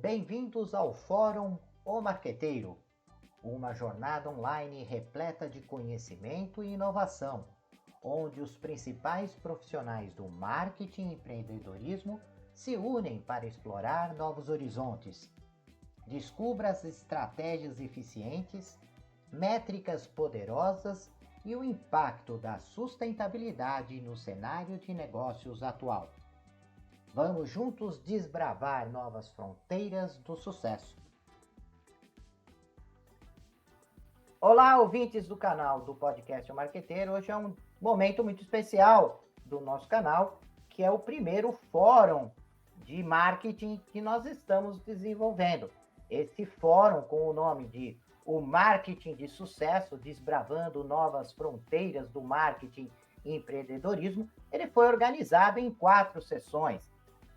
Bem-vindos ao Fórum O Marqueteiro, uma jornada online repleta de conhecimento e inovação, onde os principais profissionais do marketing e empreendedorismo se unem para explorar novos horizontes. Descubra as estratégias eficientes, métricas poderosas e o impacto da sustentabilidade no cenário de negócios atual. Vamos juntos desbravar novas fronteiras do sucesso. Olá, ouvintes do canal do Podcast O Marqueteiro. Hoje é um momento muito especial do nosso canal, que é o primeiro fórum de marketing que nós estamos desenvolvendo. Esse fórum com o nome de O Marketing de Sucesso, desbravando novas fronteiras do marketing e empreendedorismo, ele foi organizado em 4 sessões.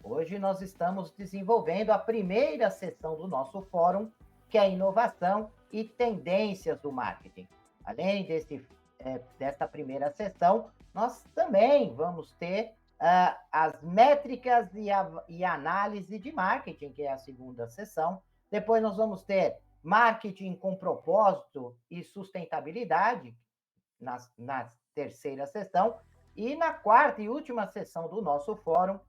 Hoje nós estamos desenvolvendo a primeira sessão do nosso fórum, que é inovação e tendências do marketing. Além desta primeira sessão, nós também vamos ter as métricas e análise de marketing, que é a segunda sessão. Depois nós vamos ter marketing com propósito e sustentabilidade, na terceira sessão. E na quarta e última sessão do nosso fórum,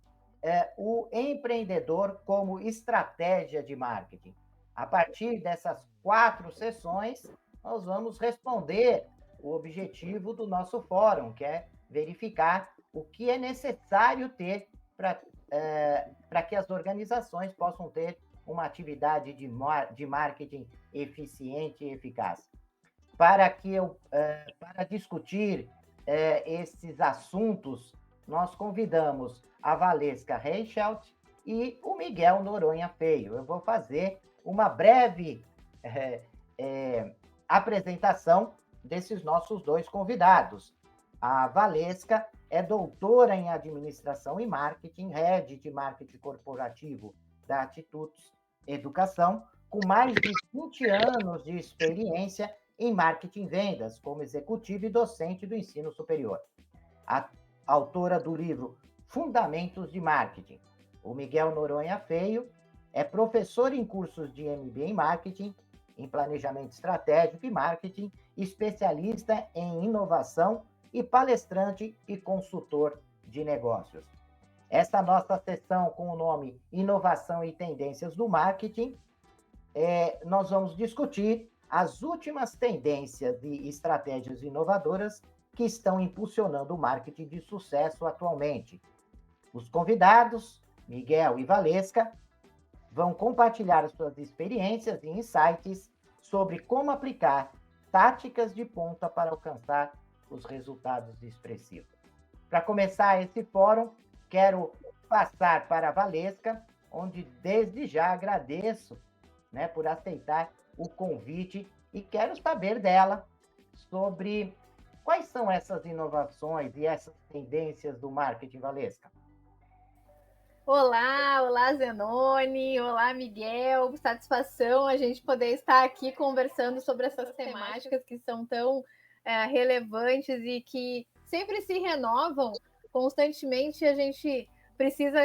o empreendedor como estratégia de marketing. A partir dessas 4 sessões, nós vamos responder o objetivo do nosso fórum, que é verificar o que é necessário ter para que as organizações possam ter uma atividade de marketing eficiente e eficaz. Para discutir esses assuntos, nós convidamos a Valesca Reichelt e o Miguel Noronha Feio. Eu vou fazer uma breve apresentação desses nossos 2 convidados. A Valesca é doutora em Administração e Marketing, Head de Marketing Corporativo da Atitudes Educação, com mais de 20 anos de experiência em marketing e vendas, como executiva e docente do ensino superior. A autora do livro Fundamentos de Marketing. O Miguel Noronha Feio é professor em cursos de MBA em Marketing, em Planejamento Estratégico e Marketing, especialista em inovação e palestrante e consultor de negócios. Essa nossa sessão com o nome Inovação e Tendências do Marketing, nós vamos discutir as últimas tendências e estratégias inovadoras que estão impulsionando o marketing de sucesso atualmente. Os convidados, Miguel e Valesca, vão compartilhar suas experiências e insights sobre como aplicar táticas de ponta para alcançar os resultados expressivos. Para começar esse fórum, quero passar para a Valesca, onde desde já agradeço, por aceitar o convite e quero saber dela sobre quais são essas inovações e essas tendências do marketing, Valesca. Olá Zenoni, olá Miguel, satisfação a gente poder estar aqui conversando sobre essas temáticas que são tão relevantes e que sempre se renovam constantemente. A gente precisa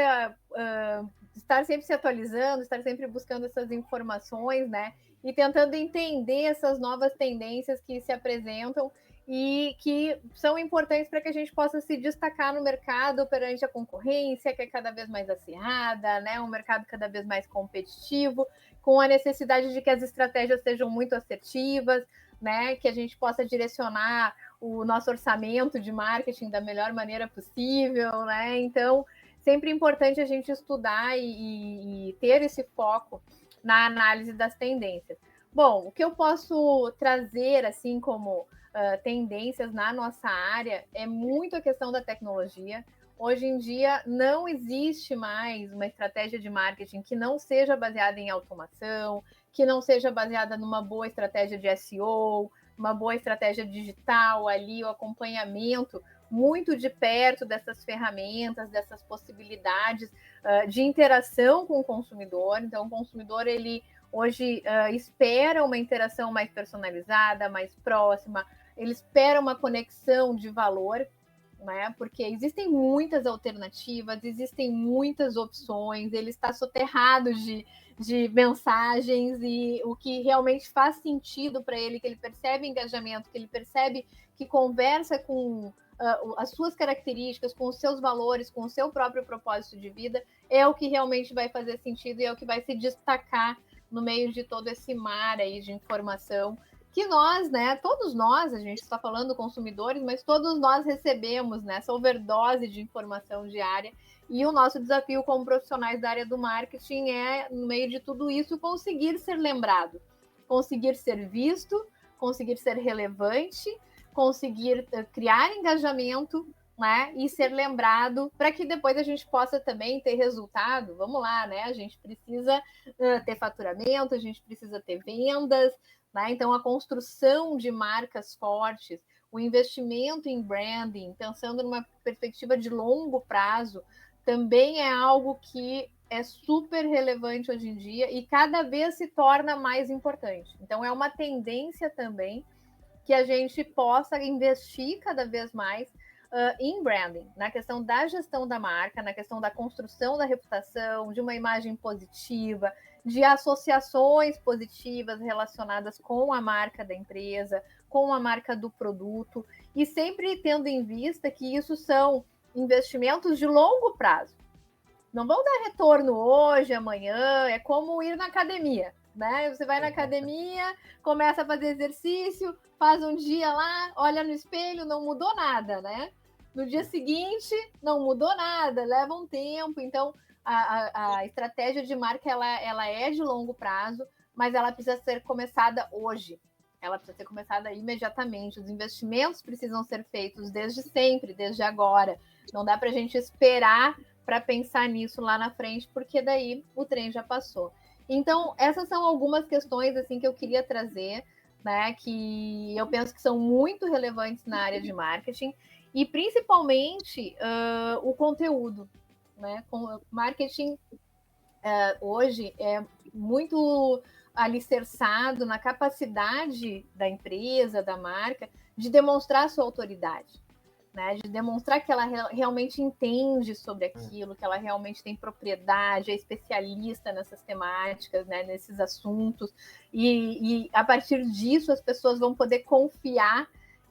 estar sempre se atualizando, estar sempre buscando essas informações, né? E tentando entender essas novas tendências que se apresentam e que são importantes para que a gente possa se destacar no mercado perante a concorrência, que é cada vez mais acirrada, né? Um mercado cada vez mais competitivo, com a necessidade de que as estratégias sejam muito assertivas, né? Que a gente possa direcionar o nosso orçamento de marketing da melhor maneira possível, né? Então, sempre é importante a gente estudar e ter esse foco na análise das tendências. Bom, o que eu posso trazer, assim, como tendências na nossa área é muito a questão da tecnologia. Hoje em dia não existe mais uma estratégia de marketing que não seja baseada em automação, que não seja baseada numa boa estratégia de SEO, uma boa estratégia digital ali, o acompanhamento muito de perto dessas ferramentas, dessas possibilidades de interação com o consumidor. Então, o consumidor, ele hoje espera uma interação mais personalizada, mais próxima, ele espera uma conexão de valor né? Porque existem muitas alternativas, existem muitas opções, ele está soterrado de mensagens, e o que realmente faz sentido para ele, que ele percebe engajamento, que ele percebe que conversa com as suas características, com os seus valores, com o seu próprio propósito de vida, é o que realmente vai fazer sentido e é o que vai se destacar no meio de todo esse mar aí de informação que nós, né, todos nós, a gente está falando consumidores, mas todos nós recebemos, né, essa overdose de informação diária, e o nosso desafio como profissionais da área do marketing é, no meio de tudo isso, conseguir ser lembrado, conseguir ser visto, conseguir ser relevante, conseguir criar engajamento, né, e ser lembrado, para que depois a gente possa também ter resultado. Vamos lá, né? A gente precisa ter faturamento, a gente precisa ter vendas, né? Então a construção de marcas fortes, o investimento em branding, pensando numa perspectiva de longo prazo, também é algo que é super relevante hoje em dia e cada vez se torna mais importante. Então é uma tendência também que a gente possa investir cada vez mais em branding, na questão da gestão da marca, na questão da construção da reputação, de uma imagem positiva, de associações positivas relacionadas com a marca da empresa, com a marca do produto, e sempre tendo em vista que isso são investimentos de longo prazo. Não vão dar retorno hoje, amanhã, é como ir na academia, né? Você vai na academia, começa a fazer exercício, faz um dia lá, olha no espelho, não mudou nada, né? No dia seguinte, não mudou nada, leva um tempo. Então, a estratégia de marca, ela é de longo prazo, mas ela precisa ser começada hoje. Ela precisa ser começada imediatamente. Os investimentos precisam ser feitos desde sempre, desde agora. Não dá para a gente esperar para pensar nisso lá na frente, porque daí o trem já passou. Então, essas são algumas questões assim que eu queria trazer, né, que eu penso que são muito relevantes na área de marketing, e principalmente o conteúdo, né? Marketing hoje é muito alicerçado na capacidade da empresa, da marca, de demonstrar sua autoridade, né? De demonstrar que ela realmente entende sobre aquilo, que ela realmente tem propriedade, é especialista nessas temáticas, né? Nesses assuntos, e a partir disso as pessoas vão poder confiar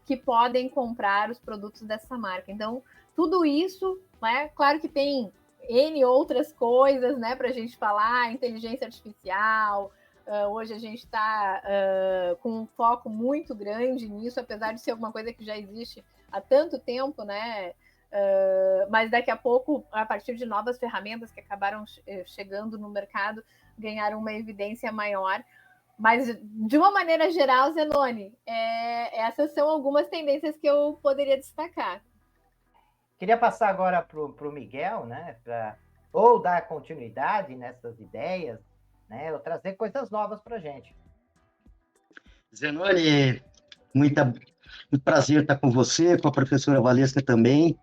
que podem comprar os produtos dessa marca. Então, tudo isso, né? Claro que tem N outras coisas, né, para a gente falar, inteligência artificial. Hoje a gente está com um foco muito grande nisso, apesar de ser alguma coisa que já existe há tanto tempo, né? Mas daqui a pouco, a partir de novas ferramentas que acabaram chegando no mercado, ganharam uma evidência maior. Mas, de uma maneira geral, Zenoni, essas são algumas tendências que eu poderia destacar. Queria passar agora para o Miguel, né, para ou dar continuidade nessas ideias, né, ou trazer coisas novas para a gente. Zenoni, muito prazer estar com você, com a professora Valesca também.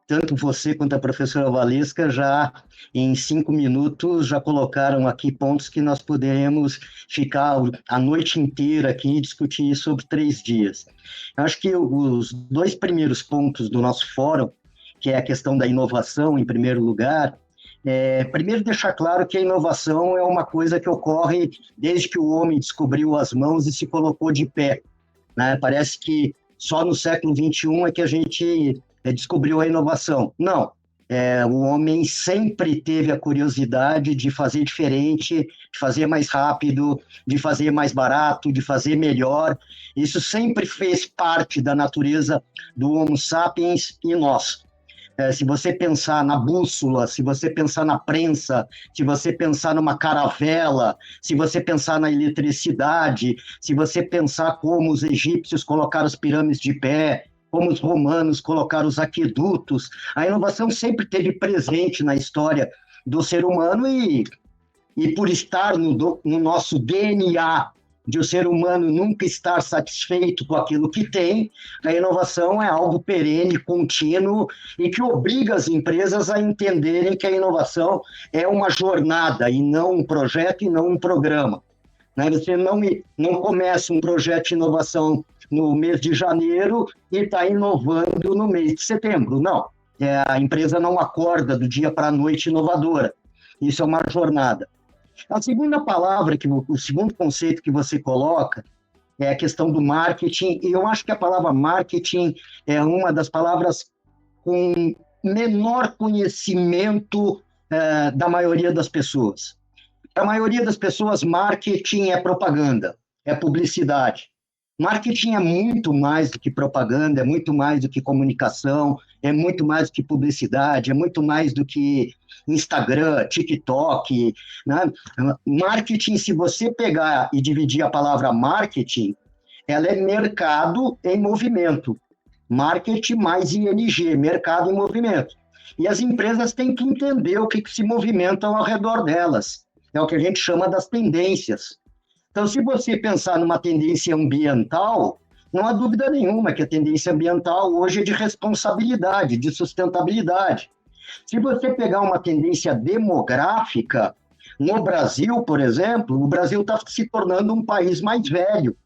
Tanto você quanto a professora Valesca já, em 5 minutos, já colocaram aqui pontos que nós poderemos ficar a noite inteira aqui e discutir sobre 3 dias. Eu acho que os 2 primeiros pontos do nosso fórum, que é a questão da inovação, em primeiro lugar, primeiro deixar claro que a inovação é uma coisa que ocorre desde que o homem descobriu as mãos e se colocou de pé, né? Parece que só no século XXI é que a gente descobriu a inovação. Não, o homem sempre teve a curiosidade de fazer diferente, de fazer mais rápido, de fazer mais barato, de fazer melhor. Isso sempre fez parte da natureza do Homo sapiens e nós. Se você pensar na bússola, se você pensar na prensa, se você pensar numa caravela, se você pensar na eletricidade, se você pensar como os egípcios colocaram as pirâmides de pé, como os romanos colocaram os aquedutos, a inovação sempre esteve presente na história do ser humano e por estar no nosso DNA de o ser humano nunca estar satisfeito com aquilo que tem, a inovação é algo perene, contínuo e que obriga as empresas a entenderem que a inovação é uma jornada e não um projeto e não um programa. Você não começa um projeto de inovação no mês de janeiro e está inovando no mês de setembro. Não, a empresa não acorda do dia para a noite inovadora. Isso é uma jornada. A segunda palavra, o segundo conceito que você coloca é a questão do marketing, e eu acho que a palavra marketing é uma das palavras com menor conhecimento da maioria das pessoas. Para a maioria das pessoas, marketing é propaganda, é publicidade. Marketing é muito mais do que propaganda, é muito mais do que comunicação, é muito mais do que publicidade, é muito mais do que Instagram, TikTok, né? Marketing, se você pegar e dividir a palavra marketing, ela é mercado em movimento. Marketing mais ING, mercado em movimento. E as empresas têm que entender o que se movimenta ao redor delas. É o que a gente chama das tendências. Então, se você pensar numa tendência ambiental, não há dúvida nenhuma que a tendência ambiental hoje é de responsabilidade, de sustentabilidade. Se você pegar uma tendência demográfica, no Brasil, por exemplo, o Brasil está se tornando um país mais velho.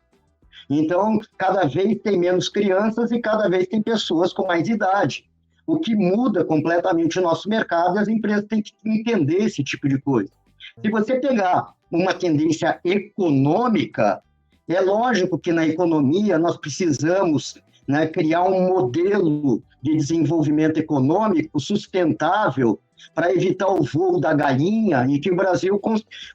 Então, cada vez tem menos crianças e cada vez tem pessoas com mais idade. O que muda completamente o nosso mercado e as empresas têm que entender esse tipo de coisa. Se você pegar uma tendência econômica, é lógico que na economia nós precisamos, né, criar um modelo de desenvolvimento econômico sustentável para evitar o voo da galinha e que o Brasil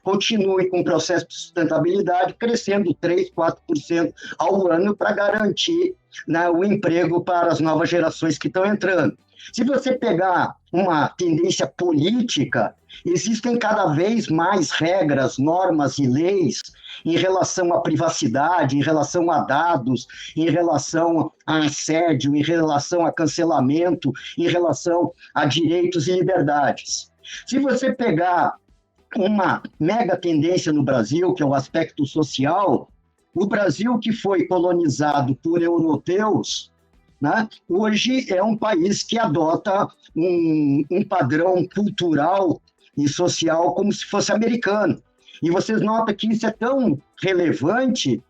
continue com o processo de sustentabilidade crescendo 3%, 4% ao ano para garantir, né, o emprego para as novas gerações que estão entrando. Se você pegar uma tendência política, existem cada vez mais regras, normas e leis em relação à privacidade, em relação a dados, em relação a assédio, em relação a cancelamento, em relação a direitos e liberdades. Se você pegar uma mega tendência no Brasil, que é o aspecto social, o Brasil que foi colonizado por europeus, né, hoje é um país que adota um padrão cultural e social como se fosse americano. E vocês notam que isso é tão relevante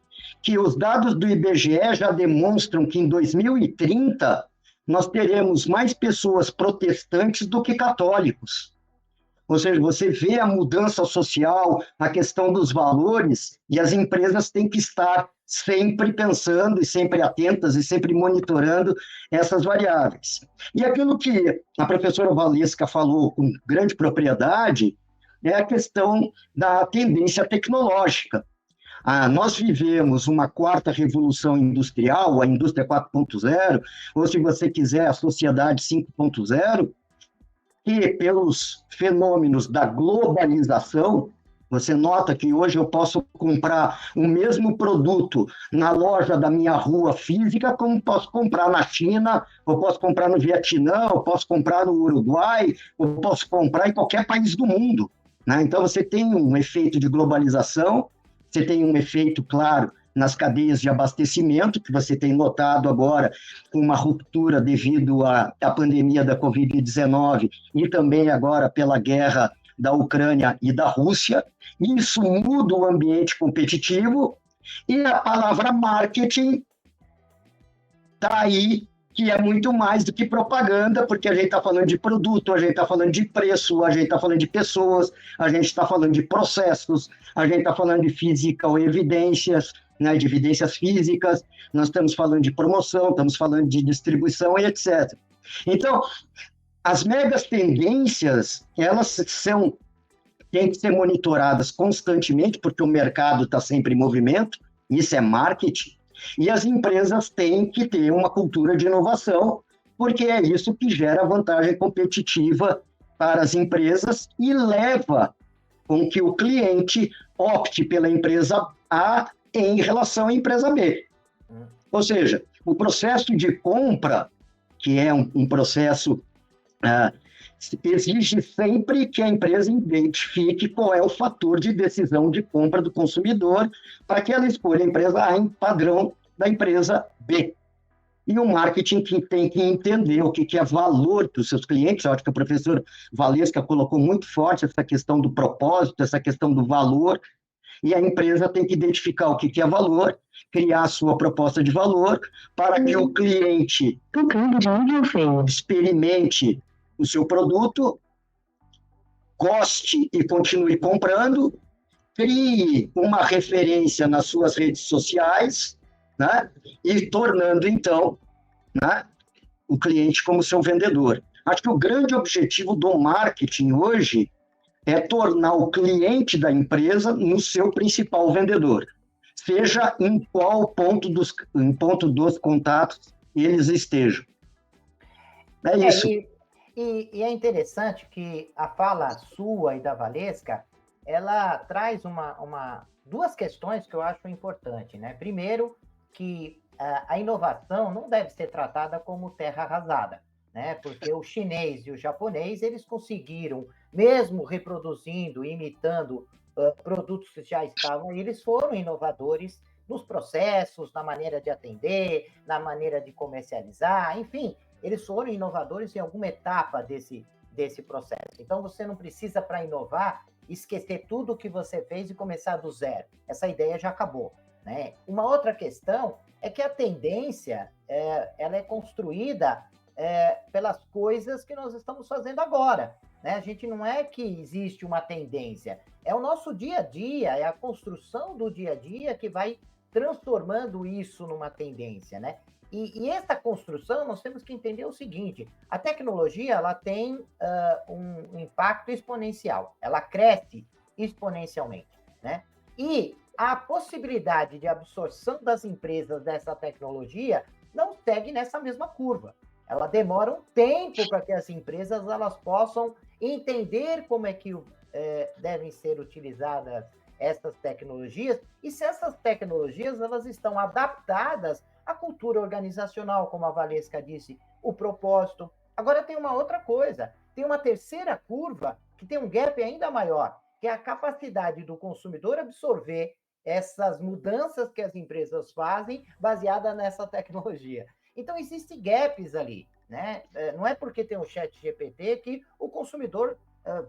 que os dados do IBGE já demonstram que em 2030 nós teremos mais pessoas protestantes do que católicos. Ou seja, você vê a mudança social, a questão dos valores, e as empresas têm que estar sempre pensando e sempre atentas e sempre monitorando essas variáveis. E aquilo que a professora Valesca falou com grande propriedade é a questão da tendência tecnológica. Nós vivemos uma quarta revolução industrial, a indústria 4.0, ou se você quiser, a sociedade 5.0, que pelos fenômenos da globalização, você nota que hoje eu posso comprar o mesmo produto na loja da minha rua física, como posso comprar na China, eu posso comprar no Vietnã, eu posso comprar no Uruguai, eu posso comprar em qualquer país do mundo, né? Então, você tem um efeito de globalização, você tem um efeito, claro, nas cadeias de abastecimento, que você tem notado agora com uma ruptura devido à pandemia da Covid-19 e também agora pela guerra da Ucrânia e da Rússia. Isso muda o ambiente competitivo e a palavra marketing está aí, que é muito mais do que propaganda, porque a gente está falando de produto, a gente está falando de preço, a gente está falando de pessoas, a gente está falando de processos, a gente está falando de física ou evidências, né, de evidências físicas, nós estamos falando de promoção, estamos falando de distribuição e etc. Então, as megas tendências, elas têm que ser monitoradas constantemente, porque o mercado está sempre em movimento, isso é marketing, e as empresas têm que ter uma cultura de inovação, porque é isso que gera vantagem competitiva para as empresas e leva com que o cliente opte pela empresa A em relação à empresa B. Ou seja, o processo de compra, que é um processo, exige sempre que a empresa identifique qual é o fator de decisão de compra do consumidor para que ela escolha a empresa A em padrão da empresa B. E o marketing tem que entender o que é valor para os seus clientes. Eu acho que a professora Valesca colocou muito forte essa questão do propósito, essa questão do valor. E a empresa tem que identificar o que é valor, criar a sua proposta de valor para que o cliente experimente o seu produto, goste e continue comprando, crie uma referência nas suas redes sociais, né? E tornando, então, né, o cliente como seu vendedor. Acho que o grande objetivo do marketing hoje é tornar o cliente da empresa no seu principal vendedor, seja em qual ponto dos contatos eles estejam. É isso. E é interessante que a fala sua e da Valesca, ela traz duas questões que eu acho importantes, né? Primeiro, que a inovação não deve ser tratada como terra arrasada, né? Porque o chinês e o japonês, eles conseguiram, mesmo reproduzindo, imitando produtos que já estavam aí, eles foram inovadores nos processos, na maneira de atender, na maneira de comercializar, enfim, eles foram inovadores em alguma etapa desse processo. Então, você não precisa, para inovar, esquecer tudo o que você fez e começar do zero. Essa ideia já acabou, né? Uma outra questão é que a tendência ela é construída pelas coisas que nós estamos fazendo agora, né? A gente não é que existe uma tendência, é o nosso dia a dia, é a construção do dia a dia que vai transformando isso numa tendência, né? E essa construção, nós temos que entender o seguinte, a tecnologia ela tem um impacto exponencial, ela cresce exponencialmente, né? E a possibilidade de absorção das empresas dessa tecnologia não segue nessa mesma curva. Ela demora um tempo para que as empresas elas possam entender como é que devem ser utilizadas essas tecnologias e se essas tecnologias elas estão adaptadas à cultura organizacional, como a Valesca disse, o propósito. Agora tem uma outra coisa, tem uma terceira curva que tem um gap ainda maior, que é a capacidade do consumidor absorver essas mudanças que as empresas fazem baseada nessa tecnologia. Então, existem gaps ali, né? Não é porque tem o chat GPT que o consumidor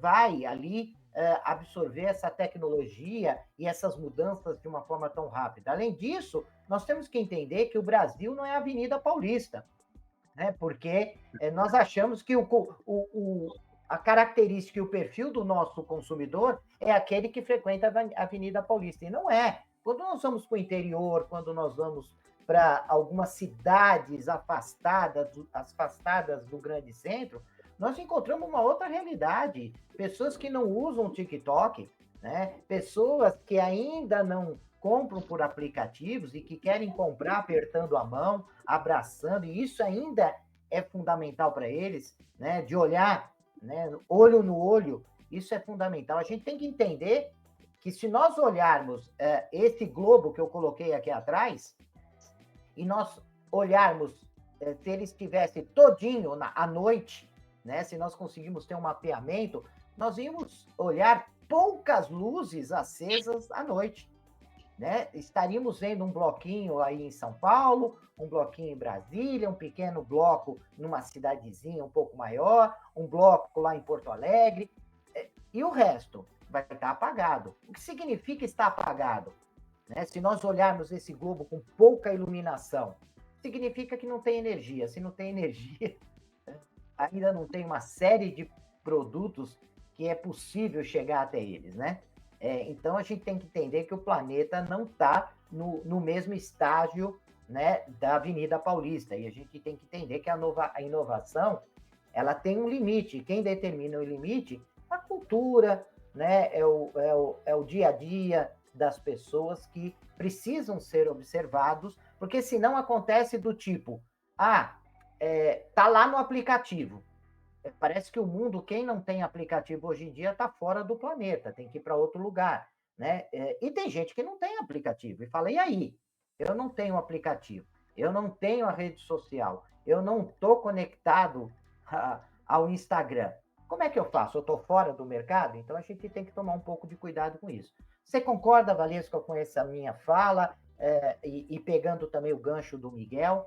vai ali absorver essa tecnologia e essas mudanças de uma forma tão rápida. Além disso, nós temos que entender que o Brasil não é a Avenida Paulista, né? Porque nós achamos que a característica e o perfil do nosso consumidor é aquele que frequenta a Avenida Paulista, e não é. Quando nós vamos para o interior, quando nós vamos para algumas cidades afastadas do grande centro, nós encontramos uma outra realidade. Pessoas que não usam o TikTok, né? Pessoas que ainda não compram por aplicativos e que querem comprar apertando a mão, abraçando, e isso ainda é fundamental para eles, né? De olhar, né? Olho no olho, isso é fundamental. A gente tem que entender que se nós olharmos esse globo que eu coloquei aqui atrás, e nós olharmos se ele estivesse todinho à noite, né? Se nós conseguimos ter um mapeamento, nós íamos olhar poucas luzes acesas à noite, né? Estaríamos vendo um bloquinho aí em São Paulo, um bloquinho em Brasília, um pequeno bloco numa cidadezinha um pouco maior, um bloco lá em Porto Alegre, e o resto vai estar apagado. O que significa estar apagado? Né? Se nós olharmos esse globo com pouca iluminação, significa que não tem energia. Se não tem energia, ainda não tem uma série de produtos que é possível chegar até eles, né? Então, a gente tem que entender que o planeta não está no mesmo estágio, né, da Avenida Paulista. E a gente tem que entender que a inovação ela tem um limite. Quem determina o limite? A cultura, né? É o dia a dia das pessoas que precisam ser observados, porque senão acontece do tipo, tá lá no aplicativo. Parece que o mundo, quem não tem aplicativo hoje em dia, está fora do planeta, tem que ir para outro lugar, né? E tem gente que não tem aplicativo, e fala, e aí? Eu não tenho aplicativo, eu não tenho a rede social, eu não estou conectado ao Instagram. Como é que eu faço? Eu estou fora do mercado? Então, a gente tem que tomar um pouco de cuidado com isso. Você concorda, Valesca, com essa minha fala, e pegando também o gancho do Miguel?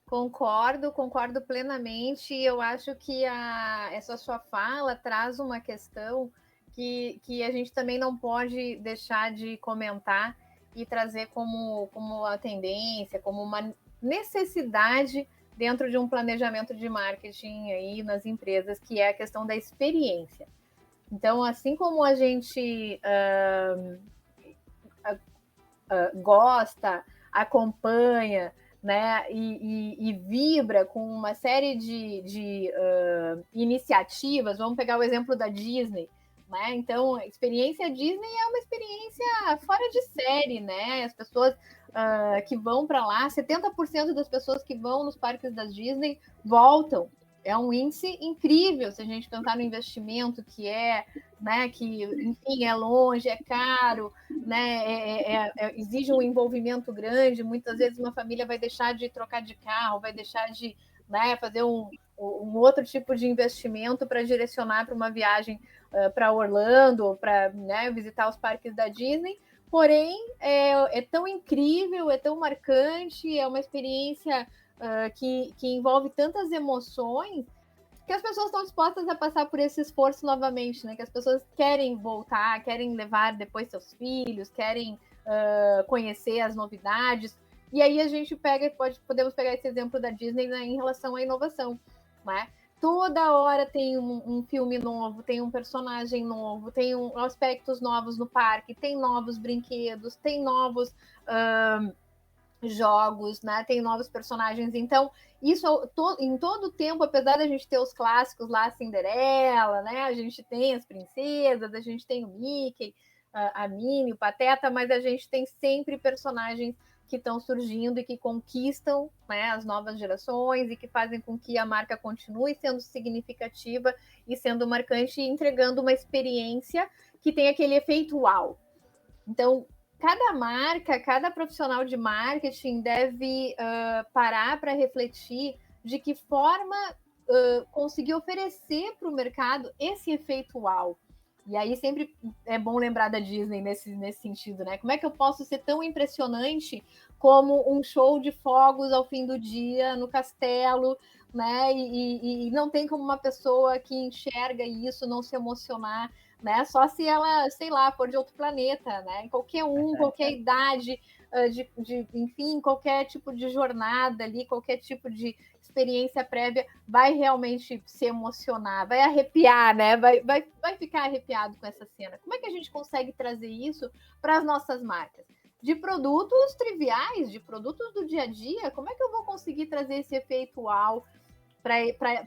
Concordo plenamente. Eu acho que essa sua fala traz uma questão que a gente também não pode deixar de comentar e trazer como uma tendência, como uma necessidade dentro de um planejamento de marketing aí nas empresas, que é a questão da experiência. Então, assim como a gente gosta, acompanha, né, e vibra com uma série de iniciativas, vamos pegar o exemplo da Disney, né? Então, a experiência Disney é uma experiência fora de série, né? As pessoas que vão para lá, 70% das pessoas que vão nos parques da Disney voltam. É um índice incrível se a gente pensar no investimento que é, né? Que, enfim, é longe, é caro, né? Exige um envolvimento grande. Muitas vezes uma família vai deixar de trocar de carro, vai deixar de, né, fazer um outro tipo de investimento para direcionar para uma viagem para Orlando, para, né, visitar os parques da Disney. Porém, é tão incrível, é tão marcante, é uma experiência que envolve tantas emoções que as pessoas estão dispostas a passar por esse esforço novamente, né? Que as pessoas querem voltar, querem levar depois seus filhos, querem conhecer as novidades. E aí a gente podemos pegar esse exemplo da Disney, né, em relação à inovação, né? Toda hora tem um filme novo, tem um personagem novo, tem aspectos novos no parque, tem novos brinquedos, tem novos jogos, né? Tem novos personagens. Então, isso em todo o tempo, apesar da gente ter os clássicos lá, Cinderela, né? A gente tem as princesas, a gente tem o Mickey, a Minnie, o Pateta, mas a gente tem sempre personagens que estão surgindo e que conquistam, né, as novas gerações e que fazem com que a marca continue sendo significativa e sendo marcante e entregando uma experiência que tem aquele efeito uau. Então, cada marca, cada profissional de marketing deve parar para refletir de que forma conseguir oferecer para o mercado esse efeito uau. E aí sempre é bom lembrar da Disney nesse sentido, né? Como é que eu posso ser tão impressionante como um show de fogos ao fim do dia no castelo, né? E não tem como uma pessoa que enxerga isso não se emocionar, né? Só se ela, sei lá, for de outro planeta, né? Qualquer idade, enfim, qualquer tipo de jornada ali, qualquer tipo de experiência prévia, vai realmente se emocionar, vai arrepiar, né? Vai ficar arrepiado com essa cena. Como é que a gente consegue trazer isso para as nossas marcas? De produtos triviais, de produtos do dia a dia, como é que eu vou conseguir trazer esse efeito uau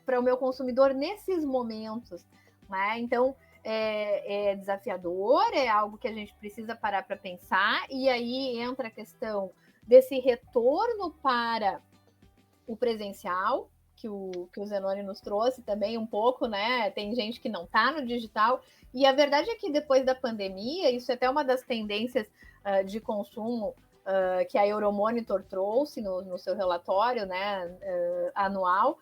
para o meu consumidor nesses momentos, né? Então, é desafiador, é algo que a gente precisa parar para pensar, e aí entra a questão desse retorno para o presencial, que o Zenoni nos trouxe também um pouco, né? Tem gente que não está no digital, e a verdade é que depois da pandemia, isso é até uma das tendências de consumo que a Euromonitor trouxe no seu relatório, né, anual,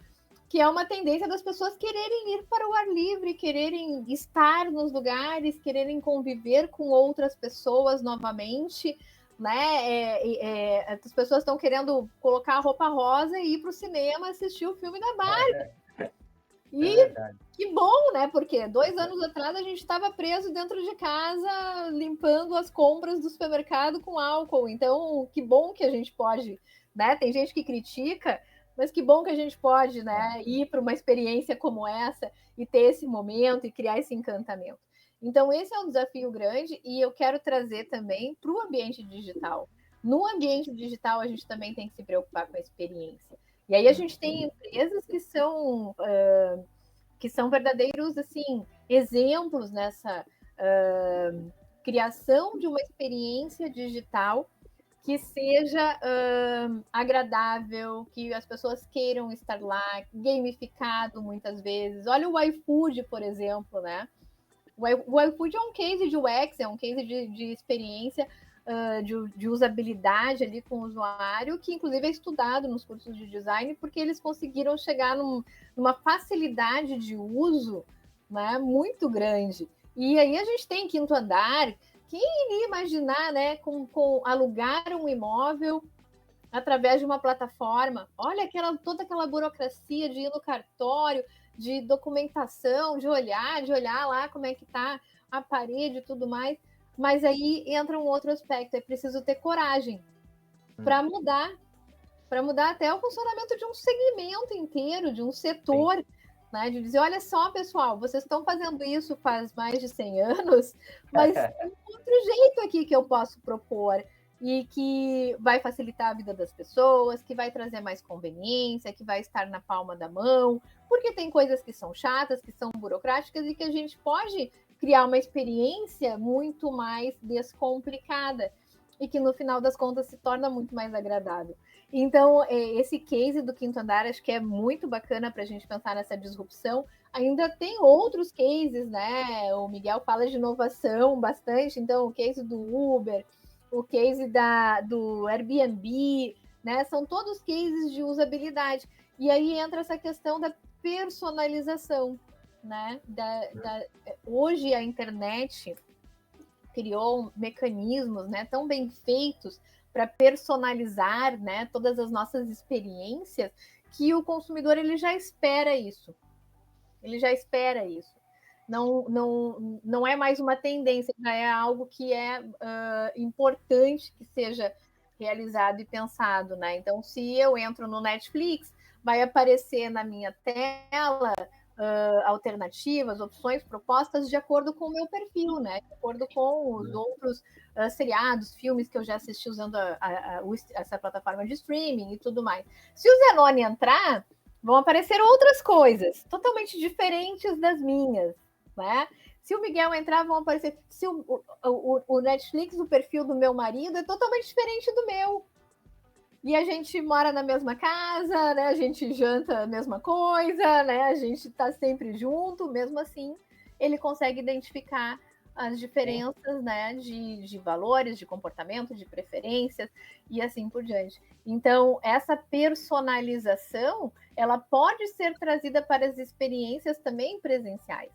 que é uma tendência das pessoas quererem ir para o ar livre, quererem estar nos lugares, quererem conviver com outras pessoas novamente, né? As pessoas estão querendo colocar a roupa rosa e ir para o cinema assistir o filme da Barbie. E que bom, né? Porque 2 anos atrás a gente estava preso dentro de casa, limpando as compras do supermercado com álcool. Então, que bom que a gente pode, né? Tem gente que critica, mas que bom que a gente pode, né, ir para uma experiência como essa e ter esse momento e criar esse encantamento. Então, esse é um desafio grande e eu quero trazer também para o ambiente digital. No ambiente digital, a gente também tem que se preocupar com a experiência. E aí a gente tem empresas que são verdadeiros, assim, exemplos nessa criação de uma experiência digital que seja agradável, que as pessoas queiram estar lá, gamificado muitas vezes. Olha o iFood, por exemplo, né? O iFood é um case de UX, é um case de experiência, de usabilidade ali com o usuário, que inclusive é estudado nos cursos de design, porque eles conseguiram chegar numa facilidade de uso, né, muito grande. E aí a gente tem Quinto Andar. Quem iria imaginar, né, com alugar um imóvel através de uma plataforma? Olha toda aquela burocracia de ir no cartório, de documentação, de olhar lá como é que está a parede e tudo mais, mas aí entra um outro aspecto, é preciso ter coragem para mudar até o funcionamento de um segmento inteiro, de um setor, né? De dizer, olha só, pessoal, vocês estão fazendo isso faz mais de 100 anos, mas tem um outro jeito aqui que eu posso propor e que vai facilitar a vida das pessoas, que vai trazer mais conveniência, que vai estar na palma da mão, porque tem coisas que são chatas, que são burocráticas e que a gente pode criar uma experiência muito mais descomplicada e que no final das contas se torna muito mais agradável. Então, esse case do quinto andar acho que é muito bacana para a gente pensar nessa disrupção. Ainda tem outros cases, né? O Miguel fala de inovação bastante, então o case do Uber, o case do Airbnb, né? São todos cases de usabilidade. E aí entra essa questão da personalização, né? Hoje a internet criou mecanismos, né, tão bem feitos para personalizar, né, todas as nossas experiências, que o consumidor ele já espera isso. Ele já espera isso. Não é mais uma tendência, já é algo que é importante que seja realizado e pensado, né? Então, se eu entro no Netflix, vai aparecer na minha tela alternativas, opções, propostas de acordo com o meu perfil, né? De acordo com os outros seriados, filmes que eu já assisti usando essa plataforma de streaming e tudo mais. Se o Zenoni entrar, vão aparecer outras coisas, totalmente diferentes das minhas, né? Se o Miguel entrar, vão aparecer... Se o Netflix, o perfil do meu marido é totalmente diferente do meu. E a gente mora na mesma casa, né? A gente janta a mesma coisa, né? A gente está sempre junto, mesmo assim, ele consegue identificar as diferenças, né? De valores, de comportamento, de preferências e assim por diante. Então, essa personalização, ela pode ser trazida para as experiências também presenciais.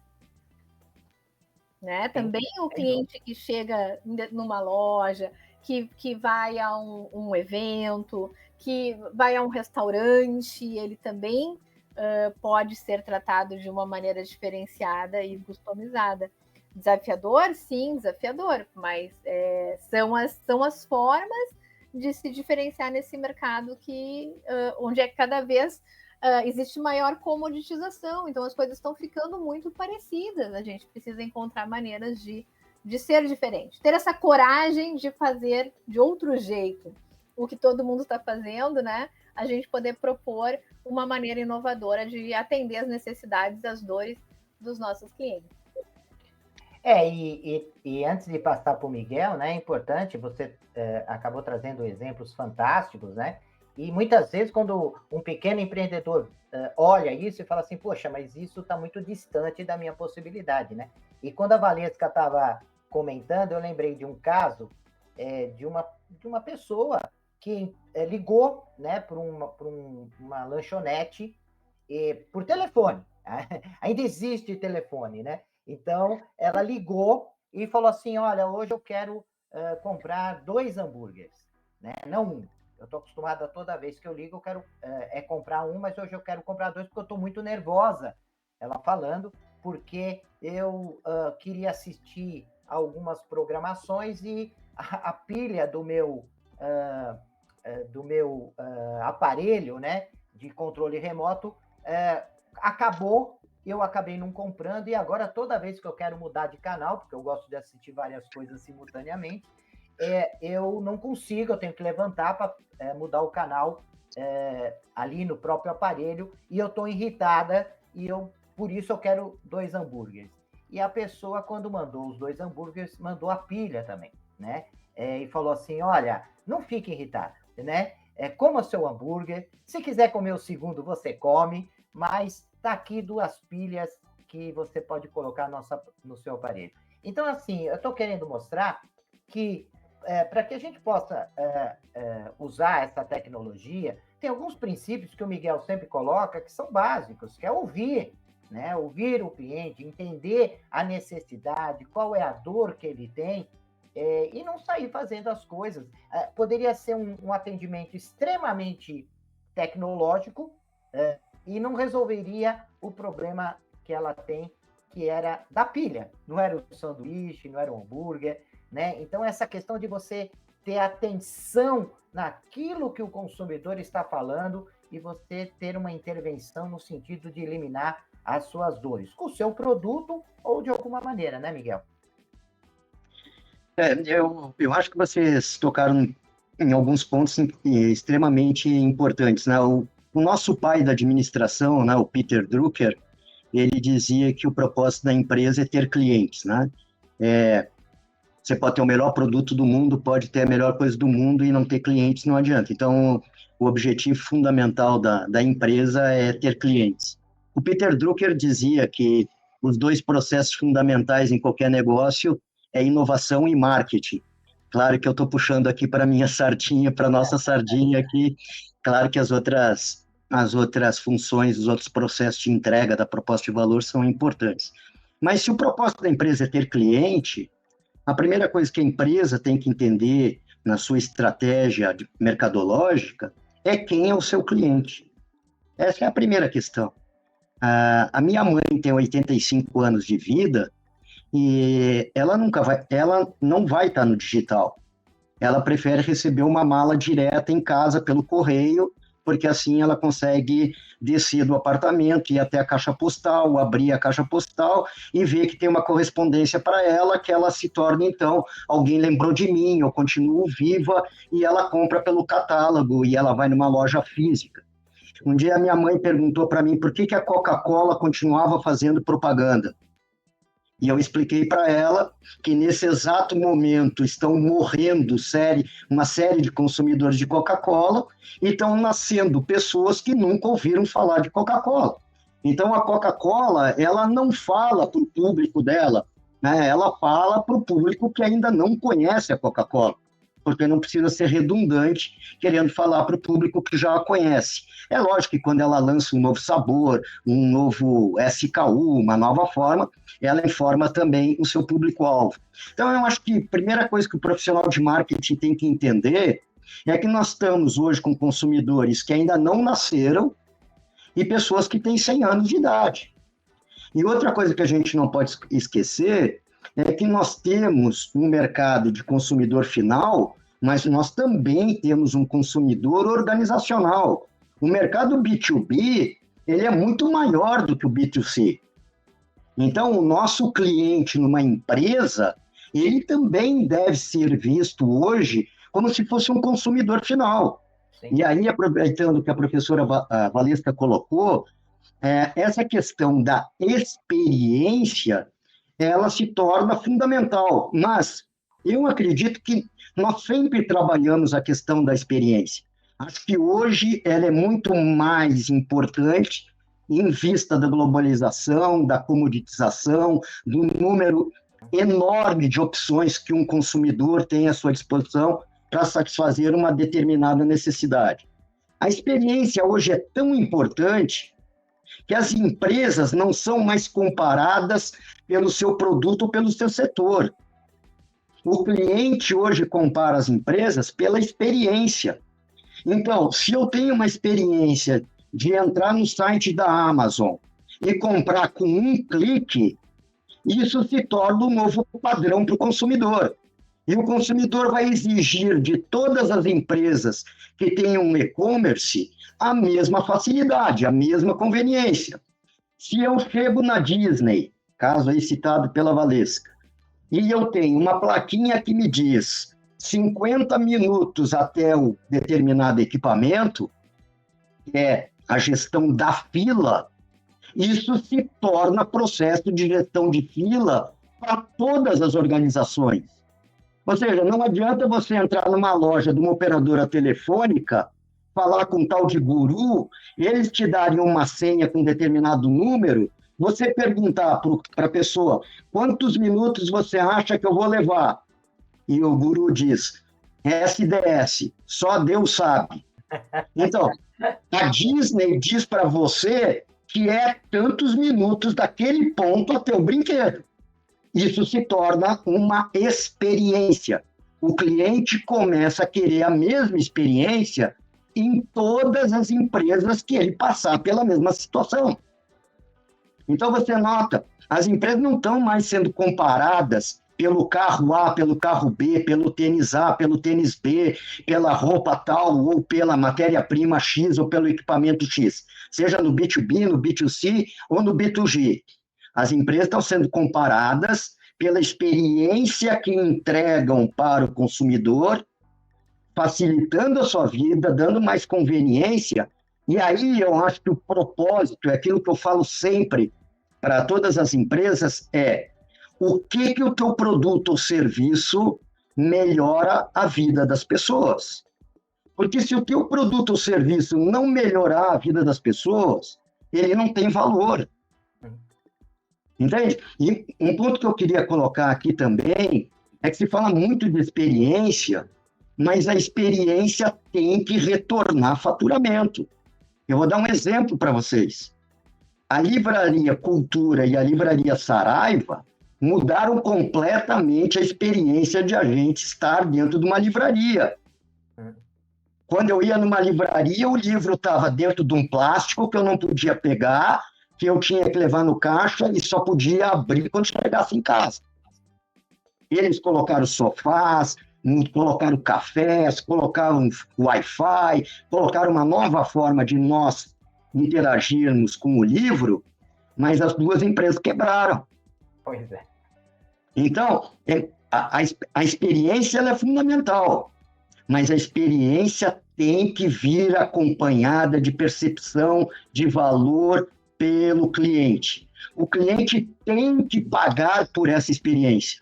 Né? Também o cliente que chega numa loja, que vai a um evento, que vai a um restaurante, ele também pode ser tratado de uma maneira diferenciada e customizada. Desafiador? Sim, desafiador, mas são as formas de se diferenciar nesse mercado onde é que cada vez existe maior comoditização, então as coisas estão ficando muito parecidas, a gente precisa encontrar maneiras de ser diferente, ter essa coragem de fazer de outro jeito o que todo mundo está fazendo, né? A gente poder propor uma maneira inovadora de atender as necessidades, as dores dos nossos clientes. E antes de passar para o Miguel, né, é importante, você acabou trazendo exemplos fantásticos, né? E muitas vezes, quando um pequeno empreendedor olha isso e fala assim, poxa, mas isso está muito distante da minha possibilidade, né? E quando a Valesca estava comentando, eu lembrei de um caso de uma pessoa que ligou, né, para uma lanchonete por telefone. Ainda existe telefone, né? Então, ela ligou e falou assim, olha, hoje eu quero comprar 2 hambúrgueres, né? Não um. Eu estou acostumada toda vez que eu ligo, eu quero comprar um, mas hoje eu quero comprar 2 porque eu estou muito nervosa. Ela falando, porque eu queria assistir algumas programações e a pilha do meu aparelho, né, de controle remoto acabou. Eu acabei não comprando e agora toda vez que eu quero mudar de canal, porque eu gosto de assistir várias coisas simultaneamente, eu não consigo, eu tenho que levantar para mudar o canal ali no próprio aparelho e eu estou irritada e por isso eu quero 2 hambúrgueres. E a pessoa, quando mandou os 2 hambúrgueres, mandou a pilha também, né? E falou assim, olha, não fique irritada, né? Coma seu hambúrguer, se quiser comer o segundo, você come, mas tá aqui 2 pilhas que você pode colocar no seu aparelho. Então, assim, eu estou querendo mostrar que para que a gente possa usar essa tecnologia, tem alguns princípios que o Miguel sempre coloca que são básicos, que é ouvir, né? Ouvir o cliente, entender a necessidade, qual é a dor que ele tem, e não sair fazendo as coisas. Poderia ser um atendimento extremamente tecnológico, e não resolveria o problema que ela tem, que era da pilha, não era o sanduíche, não era o hambúrguer, né? Então, essa questão de você ter atenção naquilo que o consumidor está falando e você ter uma intervenção no sentido de eliminar as suas dores, com o seu produto ou de alguma maneira, né, Miguel? Eu acho que vocês tocaram em alguns pontos extremamente importantes, né? O nosso pai da administração, né, o Peter Drucker, ele dizia que o propósito da empresa é ter clientes, né? Você pode ter o melhor produto do mundo, pode ter a melhor coisa do mundo e não ter clientes, não adianta. Então, o objetivo fundamental da empresa é ter clientes. O Peter Drucker dizia que os dois processos fundamentais em qualquer negócio é inovação e marketing. Claro que eu estou puxando aqui para a minha sardinha, para a nossa sardinha aqui. Claro que as outras funções, os outros processos de entrega da proposta de valor são importantes. Mas se o propósito da empresa é ter cliente, a primeira coisa que a empresa tem que entender na sua estratégia mercadológica é quem é o seu cliente. Essa é a primeira questão. A minha mãe tem 85 anos de vida e ela não vai estar no digital. Ela prefere receber uma mala direta em casa pelo correio, porque assim ela consegue descer do apartamento, ir até a caixa postal, abrir a caixa postal e ver que tem uma correspondência para ela, que ela se torna, então, alguém lembrou de mim, eu continuo viva, e ela compra pelo catálogo, e ela vai numa loja física. Um dia a minha mãe perguntou para mim por que a Coca-Cola continuava fazendo propaganda. E eu expliquei para ela que nesse exato momento estão morrendo uma série de consumidores de Coca-Cola e estão nascendo pessoas que nunca ouviram falar de Coca-Cola. Então, a Coca-Cola, ela não fala para o público dela, né? Ela fala para o público que ainda não conhece a Coca-Cola, porque não precisa ser redundante querendo falar para o público que já a conhece. É lógico que quando ela lança um novo sabor, um novo SKU, uma nova forma, ela informa também o seu público-alvo. Então, eu acho que a primeira coisa que o profissional de marketing tem que entender é que nós estamos hoje com consumidores que ainda não nasceram e pessoas que têm 100 anos de idade. E outra coisa que a gente não pode esquecer é que nós temos um mercado de consumidor final, mas nós também temos um consumidor organizacional. O mercado B2B, ele é muito maior do que o B2C. Então, o nosso cliente numa empresa, ele também deve ser visto hoje como se fosse um consumidor final. Sim. E aí, aproveitando o que a professora Valesca colocou, essa questão da experiência, ela se torna fundamental. Mas eu acredito que nós sempre trabalhamos a questão da experiência. Acho que hoje ela é muito mais importante em vista da globalização, da comoditização, do número enorme de opções que um consumidor tem à sua disposição para satisfazer uma determinada necessidade. A experiência hoje é tão importante que as empresas não são mais comparadas pelo seu produto ou pelo seu setor. O cliente hoje compara as empresas pela experiência. Então, se eu tenho uma experiência de entrar no site da Amazon e comprar com um clique, isso se torna um novo padrão para o consumidor. E o consumidor vai exigir de todas as empresas que tenham e-commerce a mesma facilidade, a mesma conveniência. Se eu chego na Disney, caso aí citado pela Valesca, e eu tenho uma plaquinha que me diz 50 minutos até o determinado equipamento, que é a gestão da fila, isso se torna processo de gestão de fila para todas as organizações. Ou seja, não adianta você entrar numa loja de uma operadora telefônica, falar com um tal de guru, eles te darem uma senha com determinado número, você perguntar para a pessoa, quantos minutos você acha que eu vou levar? E o guru diz, SDS, só Deus sabe. Então, a Disney diz para você que é tantos minutos daquele ponto até o brinquedo. Isso se torna uma experiência. O cliente começa a querer a mesma experiência em todas as empresas que ele passar pela mesma situação. Então, você nota, as empresas não estão mais sendo comparadas pelo carro A, pelo carro B, pelo tênis A, pelo tênis B, pela roupa tal, ou pela matéria-prima X, ou pelo equipamento X, seja no B2B, no B2C ou no B2G. As empresas estão sendo comparadas pela experiência que entregam para o consumidor, facilitando a sua vida, dando mais conveniência. E aí eu acho que o propósito, é aquilo que eu falo sempre para todas as empresas, é o que o teu produto ou serviço melhora a vida das pessoas. Porque se o teu produto ou serviço não melhorar a vida das pessoas, ele não tem valor. Entende? E um ponto que eu queria colocar aqui também é que se fala muito de experiência, mas a experiência tem que retornar faturamento. Eu vou dar um exemplo para vocês. A Livraria Cultura e a Livraria Saraiva mudaram completamente a experiência de a gente estar dentro de uma livraria. Quando eu ia numa livraria, o livro estava dentro de um plástico que eu não podia pegar, que eu tinha que levar no caixa e só podia abrir quando chegasse em casa. Eles colocaram sofás, colocaram cafés, colocaram Wi-Fi, colocaram uma nova forma de nós interagirmos com o livro, mas as duas empresas quebraram. Pois é. Então, a experiência ela é fundamental, mas a experiência tem que vir acompanhada de percepção de valor pelo cliente. O cliente tem que pagar por essa experiência.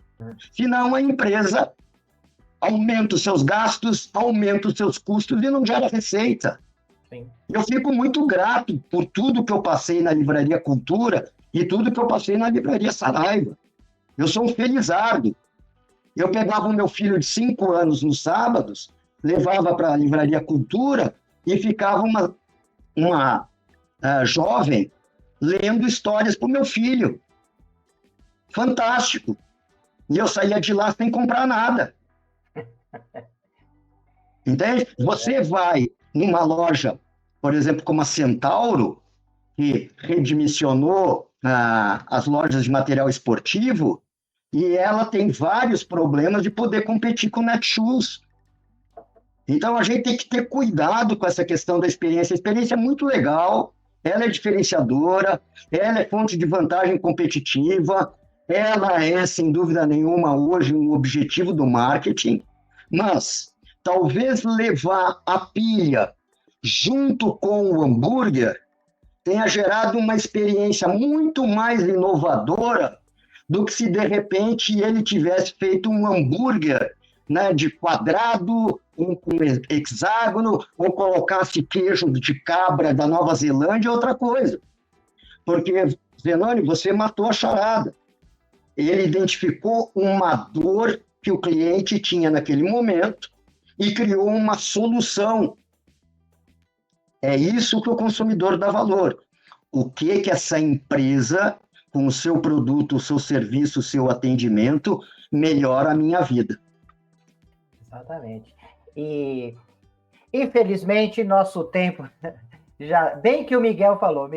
Senão, a empresa aumenta os seus gastos, aumenta os seus custos e não gera receita. Sim. Eu fico muito grato por tudo que eu passei na Livraria Cultura e tudo que eu passei na Livraria Saraiva. Eu sou um felizardo. Eu pegava o meu filho de 5 anos nos sábados, levava para a Livraria Cultura e ficava uma jovem lendo histórias para o meu filho. Fantástico. E eu saía de lá sem comprar nada. Entende? Você vai numa loja, por exemplo, como a Centauro, que redimensionou as lojas de material esportivo, e ela tem vários problemas de poder competir com o Netshoes. Então, a gente tem que ter cuidado com essa questão da experiência. A experiência é muito legal, ela é diferenciadora, ela é fonte de vantagem competitiva, ela é, sem dúvida nenhuma, hoje um objetivo do marketing, mas talvez levar a pilha junto com o hambúrguer tenha gerado uma experiência muito mais inovadora do que se, de repente, ele tivesse feito um hambúrguer, né, de quadrado, um hexágono, ou colocasse queijo de cabra da Nova Zelândia, outra coisa. Porque, Zenoni, você matou a charada. Ele identificou uma dor que o cliente tinha naquele momento e criou uma solução. É isso que o consumidor dá valor. O que essa empresa, com o seu produto, o seu serviço, o seu atendimento, melhora a minha vida. Exatamente. E, infelizmente, nosso tempo já... Bem que o Miguel falou,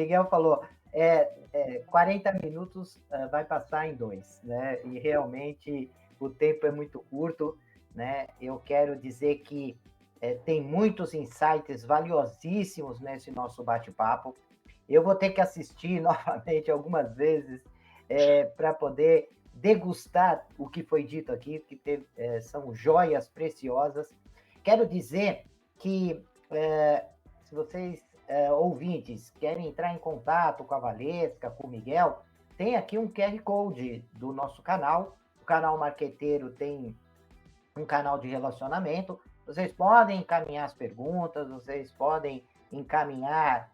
40 minutos vai passar em 2, né? E realmente o tempo é muito curto, né? Eu quero dizer que tem muitos insights valiosíssimos nesse nosso bate-papo. Eu vou ter que assistir novamente algumas vezes para poder degustar o que foi dito aqui, que são joias preciosas. Quero dizer que se vocês ouvintes querem entrar em contato com a Valesca, com o Miguel, tem aqui um QR Code do nosso canal. O canal Marqueteiro tem um canal de relacionamento. Vocês podem encaminhar as perguntas, vocês podem encaminhar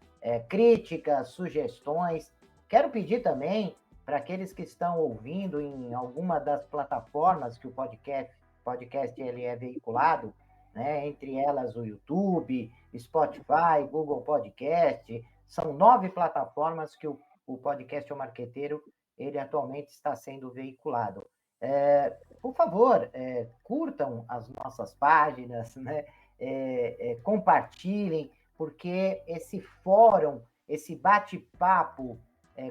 críticas, sugestões. Quero pedir também para aqueles que estão ouvindo em alguma das plataformas que o podcast ele é veiculado, né? Entre elas o YouTube, Spotify, Google Podcast, são 9 plataformas que o podcast O Marqueteiro ele atualmente está sendo veiculado. Por favor, curtam as nossas páginas, né? Compartilhem, porque esse fórum, esse bate-papo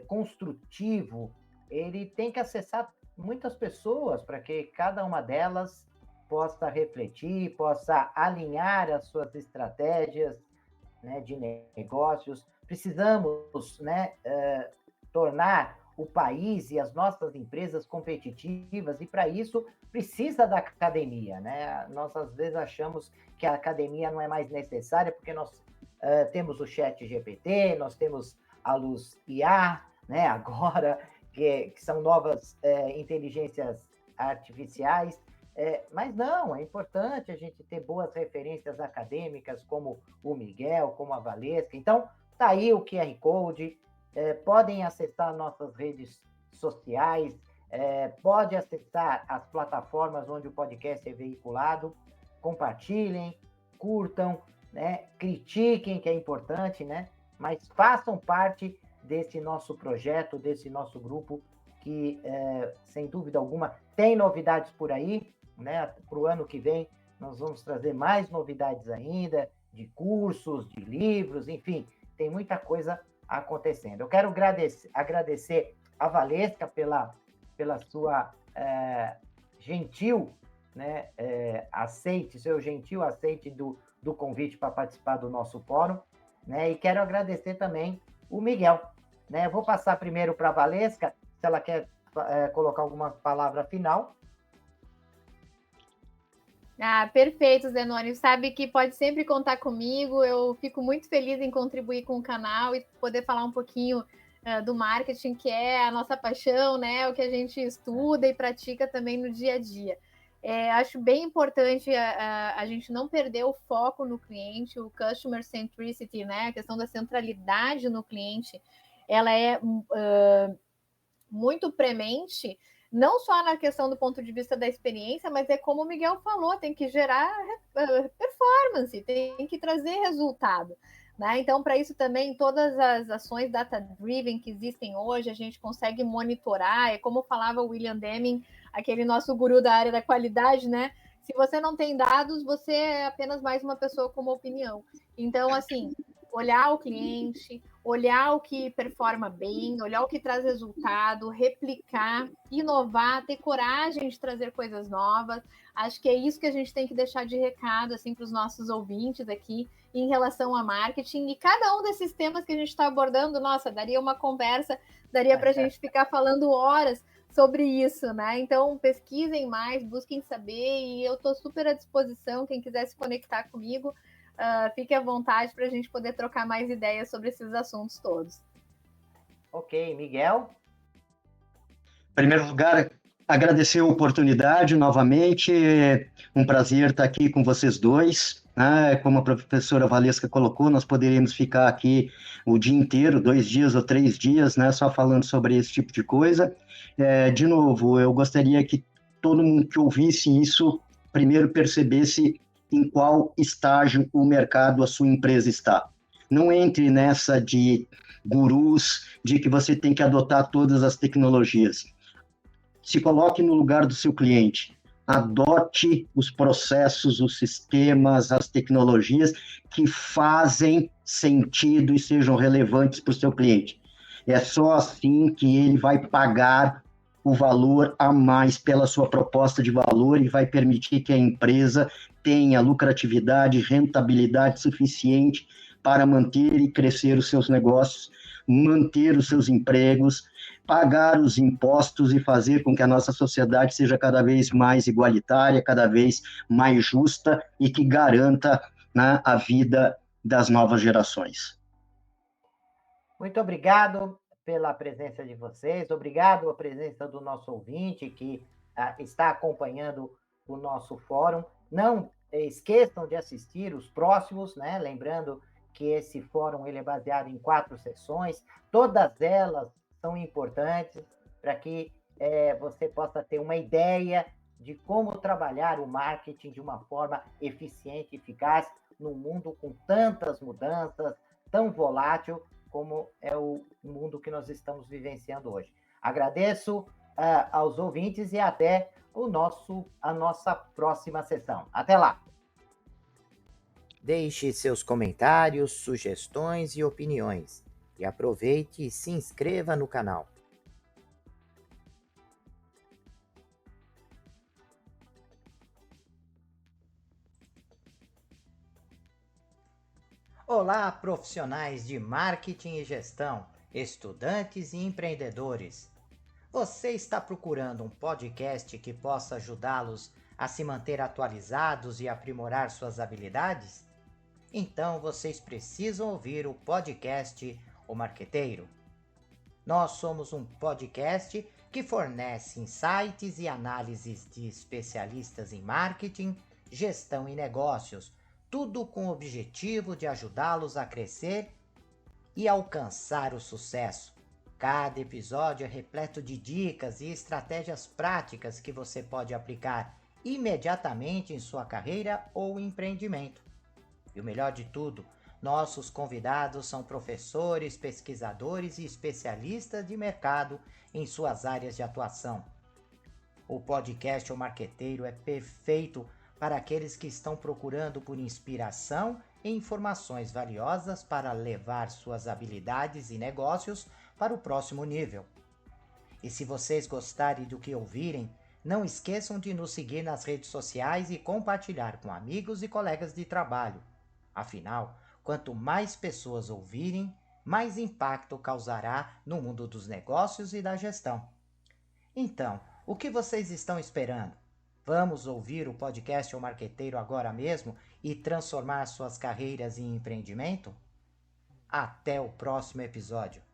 construtivo, ele tem que acessar muitas pessoas para que cada uma delas possa refletir, possa alinhar as suas estratégias, né, de negócios. Precisamos, né, tornar o país e as nossas empresas competitivas, e para isso precisa da academia, né? Nós às vezes achamos que a academia não é mais necessária porque nós temos o chat GPT, nós temos a Luz IA, né? Agora, que são novas inteligências artificiais, mas não, é importante a gente ter boas referências acadêmicas, como o Miguel, como a Valesca. Então, tá aí o QR Code, podem acessar nossas redes sociais, pode acessar as plataformas onde o podcast é veiculado, compartilhem, curtam, né, critiquem, que é importante, né, mas façam parte desse nosso projeto, desse nosso grupo, que, sem dúvida alguma, tem novidades por aí, né? Para o ano que vem, nós vamos trazer mais novidades ainda, de cursos, de livros, enfim, tem muita coisa acontecendo. Eu quero agradecer a Valesca pela sua gentil, né, seu gentil aceite do convite para participar do nosso fórum, né, e quero agradecer também o Miguel, né. Eu vou passar primeiro para a Valesca, se ela quer colocar alguma palavra final. Perfeito, Zenoni. Sabe que pode sempre contar comigo. Eu fico muito feliz em contribuir com o canal e poder falar um pouquinho do marketing, que é a nossa paixão, né? O que a gente estuda e pratica também no dia a dia. Acho bem importante a gente não perder o foco no cliente, o customer centricity, né? A questão da centralidade no cliente, ela é muito premente, não só na questão do ponto de vista da experiência, mas é como o Miguel falou, tem que gerar performance, tem que trazer resultado, né? Então, para isso também, todas as ações data-driven que existem hoje, a gente consegue monitorar, é como falava o William Deming, aquele nosso guru da área da qualidade, né? Se você não tem dados, você é apenas mais uma pessoa com uma opinião. Então, assim, olhar o cliente, olhar o que performa bem, olhar o que traz resultado, replicar, inovar, ter coragem de trazer coisas novas. Acho que é isso que a gente tem que deixar de recado assim, para os nossos ouvintes aqui em relação a marketing. E cada um desses temas que a gente está abordando, nossa, daria uma conversa, daria para a gente ficar falando horas sobre isso, né? Então, pesquisem mais, busquem saber, e eu estou super à disposição, quem quiser se conectar comigo, fique à vontade para a gente poder trocar mais ideias sobre esses assuntos todos. Ok, Miguel? Em primeiro lugar, agradecer a oportunidade novamente, um prazer estar aqui com vocês dois. Como a professora Valesca colocou, nós poderíamos ficar aqui o dia inteiro, 2 dias ou 3 dias, né, só falando sobre esse tipo de coisa. De novo, eu gostaria que todo mundo que ouvisse isso, primeiro percebesse em qual estágio o mercado, a sua empresa está. Não entre nessa de gurus, de que você tem que adotar todas as tecnologias. Se coloque no lugar do seu cliente. Adote os processos, os sistemas, as tecnologias que fazem sentido e sejam relevantes para o seu cliente. É só assim que ele vai pagar o valor a mais pela sua proposta de valor e vai permitir que a empresa tenha lucratividade, rentabilidade suficiente para manter e crescer os seus negócios, manter os seus empregos, pagar os impostos e fazer com que a nossa sociedade seja cada vez mais igualitária, cada vez mais justa e que garanta, né, a vida das novas gerações. Muito obrigado pela presença de vocês, obrigado a presença do nosso ouvinte que está acompanhando o nosso fórum. Não esqueçam de assistir os próximos, né? Lembrando que esse fórum ele é baseado em 4 sessões, todas elas são importantes para que você possa ter uma ideia de como trabalhar o marketing de uma forma eficiente e eficaz num mundo com tantas mudanças, tão volátil como é o mundo que nós estamos vivenciando hoje. Agradeço aos ouvintes e até a nossa próxima sessão. Até lá! Deixe seus comentários, sugestões e opiniões. E aproveite e se inscreva no canal. Olá, profissionais de marketing e gestão, estudantes e empreendedores. Você está procurando um podcast que possa ajudá-los a se manter atualizados e aprimorar suas habilidades? Então vocês precisam ouvir o podcast O Marqueteiro. Nós somos um podcast que fornece insights e análises de especialistas em marketing, gestão e negócios, tudo com o objetivo de ajudá-los a crescer e alcançar o sucesso. Cada episódio é repleto de dicas e estratégias práticas que você pode aplicar imediatamente em sua carreira ou empreendimento. E o melhor de tudo, nossos convidados são professores, pesquisadores e especialistas de mercado em suas áreas de atuação. O podcast O Marqueteiro é perfeito para aqueles que estão procurando por inspiração e informações valiosas para levar suas habilidades e negócios para o próximo nível. E se vocês gostarem do que ouvirem, não esqueçam de nos seguir nas redes sociais e compartilhar com amigos e colegas de trabalho. Afinal, quanto mais pessoas ouvirem, mais impacto causará no mundo dos negócios e da gestão. Então, o que vocês estão esperando? Vamos ouvir o podcast O Marqueteiro agora mesmo e transformar suas carreiras em empreendimento? Até o próximo episódio.